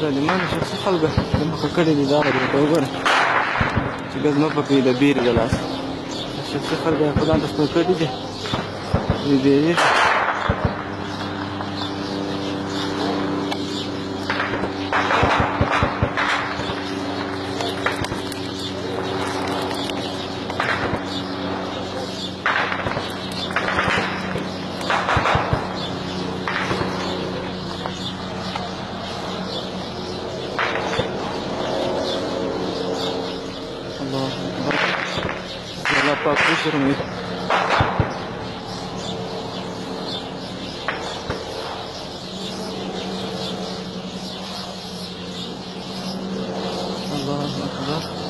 ظالمانو شخصي خلکو د مخه کړې دي. دغه دې ورته وګوره چې ګز مه پکوي د بیرې د لاسه. شخصي خلکو یې خدان ته ستر کړي دي. دوی بیرېږي. الله أكبر. الله پاک وشرموي. الله أكبر.